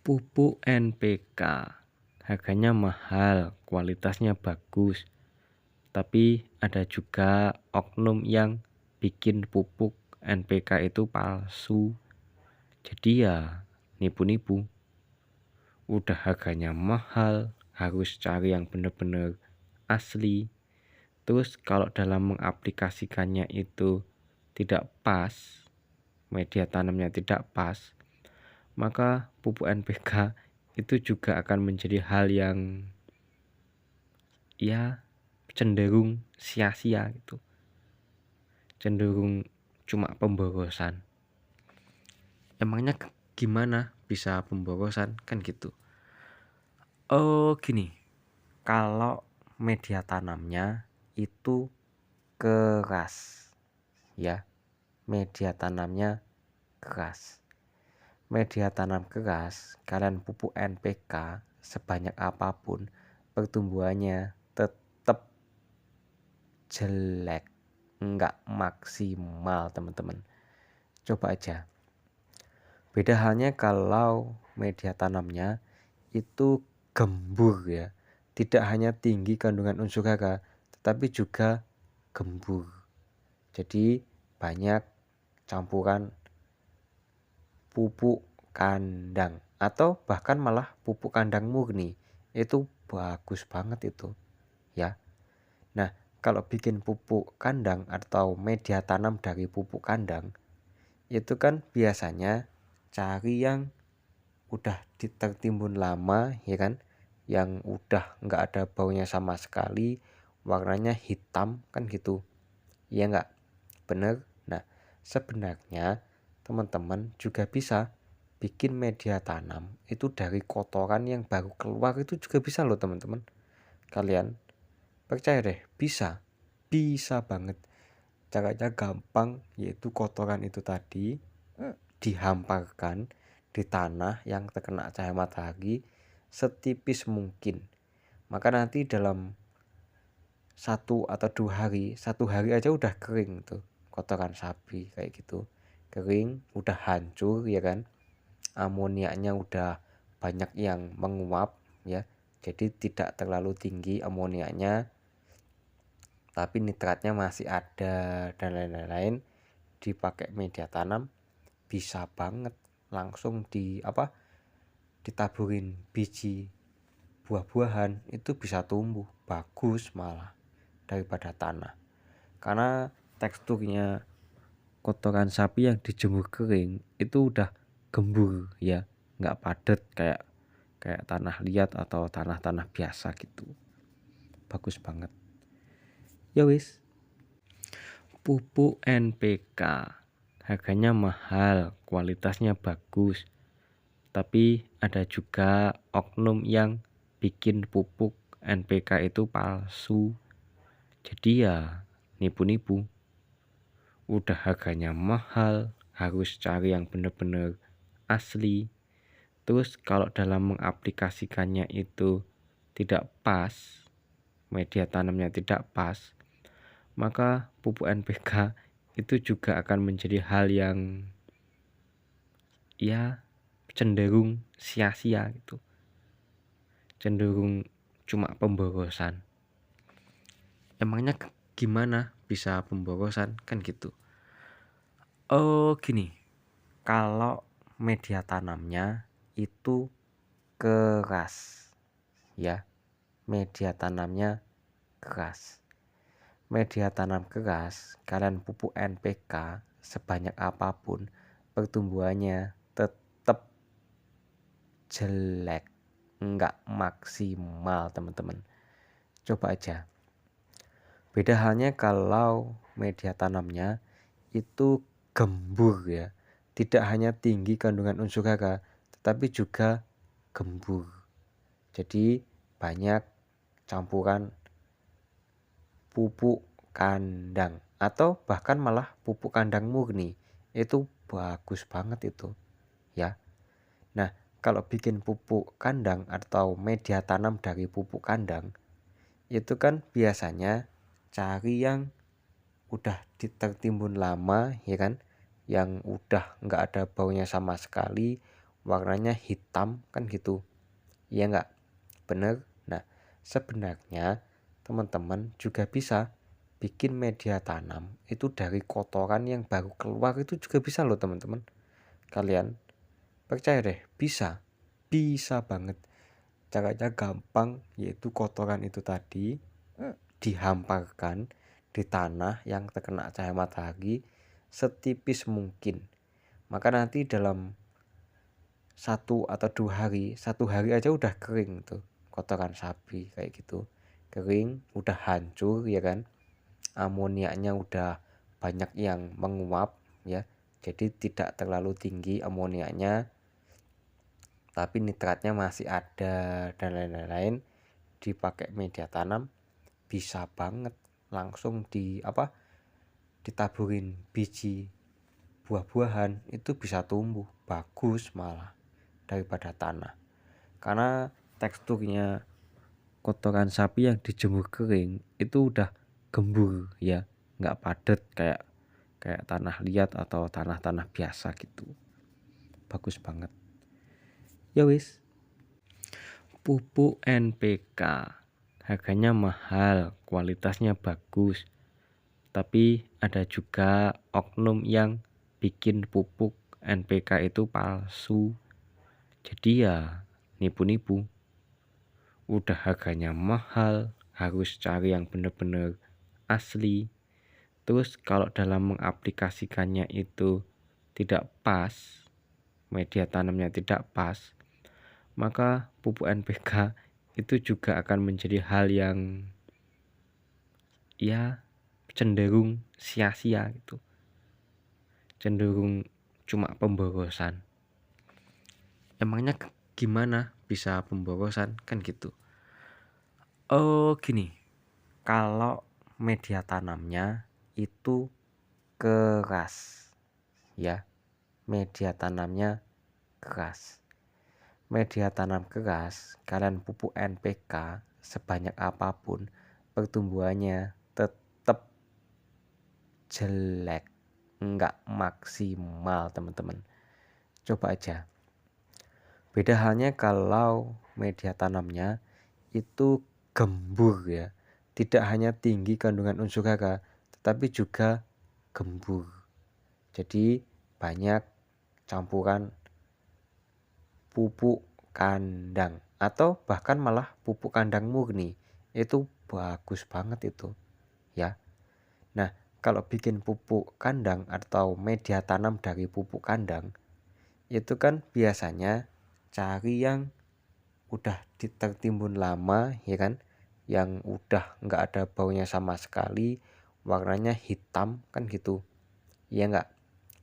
Pupuk NPK harganya mahal, kualitasnya bagus, tapi ada juga oknum yang bikin pupuk NPK itu palsu. Jadi ya nipu-nipu. Udah harganya mahal, harus cari yang bener-bener asli. Terus kalau dalam mengaplikasikannya itu tidak pas, media tanamnya tidak pas, maka pupuk NPK itu juga akan menjadi hal yang ya cenderung sia-sia gitu. Cenderung cuma pemborosan. Emangnya gimana bisa pemborosan kan gitu. Oh gini, kalau media tanamnya itu keras ya, media tanamnya keras. Media tanam keras, kalian pupuk NPK sebanyak apapun, pertumbuhannya tetap jelek, nggak maksimal teman-teman. Coba aja. Beda halnya kalau media tanamnya itu gembur ya. Tidak hanya tinggi kandungan unsur hara, tetapi juga gembur. Jadi banyak campuran pupuk kandang atau bahkan malah pupuk kandang murni. Itu bagus banget itu ya. Nah, kalau bikin pupuk kandang atau media tanam dari pupuk kandang itu kan biasanya cari yang udah tertimbun lama ya kan, yang udah nggak ada baunya sama sekali, warnanya hitam kan gitu ya nggak bener. Nah sebenarnya teman-teman juga bisa bikin media tanam itu dari kotoran yang baru keluar, itu juga bisa loh teman-teman. Kalian percaya deh, bisa banget. Caranya gampang, yaitu kotoran itu tadi dihamparkan di tanah yang terkena cahaya matahari setipis mungkin. Maka nanti dalam 1 atau 2 hari aja udah kering tuh kotoran sapi kayak gitu. Kering, udah hancur ya kan. Amoniaknya udah banyak yang menguap ya. Jadi tidak terlalu tinggi amoniaknya, tapi nitratnya masih ada dan lain-lain. Dipakai media tanam bisa banget langsung ditaburin biji buah-buahan, itu bisa tumbuh bagus malah daripada tanah. Karena teksturnya kotoran sapi yang dijemur kering itu udah gembur ya, nggak padat kayak tanah liat atau tanah-tanah biasa gitu. Bagus banget. Ya wis. Pupuk NPK harganya mahal, kualitasnya bagus, tapi ada juga oknum yang bikin pupuk NPK itu palsu. Jadi ya nipu-nipu. Udah harganya mahal, harus cari yang bener-bener asli. Terus kalau dalam mengaplikasikannya itu tidak pas, media tanamnya tidak pas, maka pupuk NPK itu juga akan menjadi hal yang ya cenderung sia-sia gitu. Cenderung cuma pemborosan. Emangnya gimana bisa pemborosan kan gitu. Oh gini, kalau media tanamnya itu keras ya, media tanamnya keras. Media tanam keras, kalian pupuk NPK sebanyak apapun, pertumbuhannya tetap jelek, nggak maksimal teman-teman. Coba aja. Beda halnya kalau media tanamnya itu gembur ya. Tidak hanya tinggi kandungan unsur hara, tetapi juga gembur. Jadi banyak campuran pupuk kandang atau bahkan malah pupuk kandang murni. Itu bagus banget itu ya. Nah, kalau bikin pupuk kandang atau media tanam dari pupuk kandang itu kan biasanya cari yang udah tertimbun lama ya kan, yang udah nggak ada baunya sama sekali, warnanya hitam kan gitu, iya nggak? Bener. Nah, sebenarnya teman-teman juga bisa bikin media tanam itu dari kotoran yang baru keluar, itu juga bisa loh teman-teman. Kalian percaya deh, bisa banget. Caranya gampang, yaitu kotoran itu tadi dihamparkan di tanah yang terkena cahaya matahari setipis mungkin. Maka nanti dalam 1 atau 2 hari aja udah kering tuh kotoran sapi kayak gitu, kering, udah hancur ya kan, amoniaknya udah banyak yang menguap ya, jadi tidak terlalu tinggi amoniaknya tapi nitratnya masih ada dan lain-lain. Dipakai media tanam bisa banget, langsung ditaburin biji buah-buahan itu bisa tumbuh bagus malah daripada tanah, karena teksturnya kotoran sapi yang dijemur kering itu udah gembur ya, nggak padat kayak kayak tanah liat atau tanah-tanah biasa gitu. Bagus banget ya wis. Pupuk NPK harganya mahal, kualitasnya bagus, tapi ada juga oknum yang bikin pupuk NPK itu palsu, jadi ya nipu-nipu. Udah harganya mahal, harus cari yang bener-bener asli. Terus kalau dalam mengaplikasikannya itu tidak pas, media tanamnya tidak pas, maka pupuk NPK itu juga akan menjadi hal yang ya cenderung sia-sia gitu, cenderung cuma pemborosan. Emangnya gimana bisa pemborosan kan gitu. Oh gini, kalau media tanamnya itu keras ya, media tanamnya keras, media tanam keras, kalian pupuk NPK sebanyak apapun pertumbuhannya tetap jelek, nggak maksimal teman-teman. Coba aja. Beda halnya kalau media tanamnya itu gembur ya, tidak hanya tinggi kandungan unsur hara tetapi juga gembur, jadi banyak campuran pupuk kandang atau bahkan malah pupuk kandang murni, itu bagus banget itu ya. Nah, kalau bikin pupuk kandang atau media tanam dari pupuk kandang itu kan biasanya cari yang udah tertimbun lama ya kan, yang udah nggak ada baunya sama sekali, warnanya hitam kan gitu, iya nggak?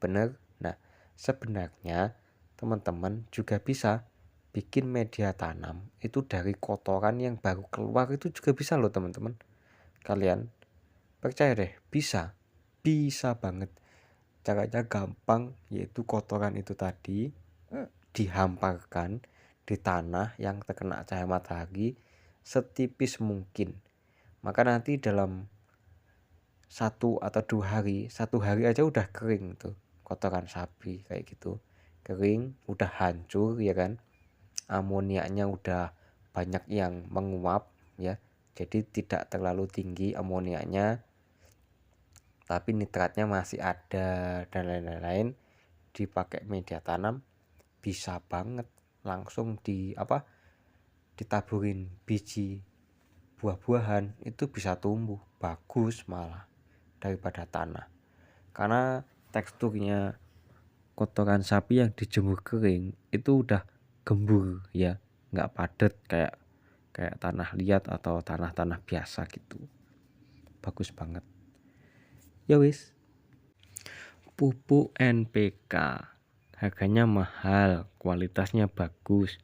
Bener. Nah, sebenarnya teman-teman juga bisa bikin media tanam itu dari kotoran yang baru keluar, itu juga bisa loh teman-teman. Kalian percaya deh, bisa banget. Caranya gampang, yaitu kotoran itu tadi dihamparkan di tanah yang terkena cahaya matahari setipis mungkin. Maka nanti dalam 1 atau 2 hari aja udah kering tuh kotoran sapi kayak gitu, kering, udah hancur ya kan, amoniaknya udah banyak yang menguap ya, jadi tidak terlalu tinggi amoniaknya tapi nitratnya masih ada dan lain-lain. Dipakai media tanam bisa banget, langsung ditaburin biji buah-buahan itu bisa tumbuh bagus malah daripada tanah, karena teksturnya kotoran sapi yang dijemur kering itu udah gembur ya, nggak padat kayak kayak tanah liat atau tanah-tanah biasa gitu. Bagus banget ya wis. Pupuk NPK harganya mahal, kualitasnya bagus,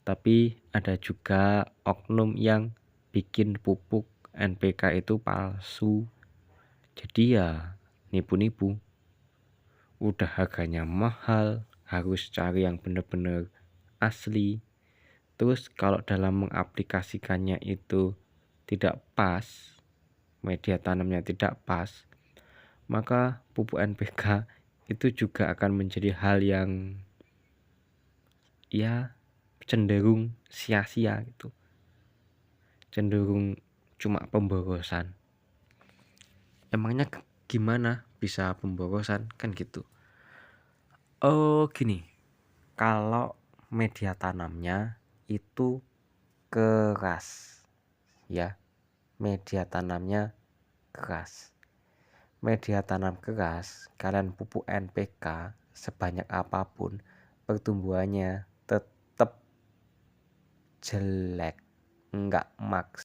tapi ada juga oknum yang bikin pupuk NPK itu palsu, jadi ya nipu-nipu. Udah harganya mahal, harus cari yang bener-bener asli. Terus kalau dalam mengaplikasikannya itu tidak pas, media tanamnya tidak pas, maka pupuk NPK itu juga akan menjadi hal yang ya cenderung sia-sia gitu, cenderung cuma pemborosan. Emangnya gimana bisa pemborosan kan gitu. Oh gini, kalau media tanamnya itu keras ya, media tanamnya keras. Media tanam keras, kalian pupuk NPK sebanyak apapun, pertumbuhannya tetap jelek, nggak maks.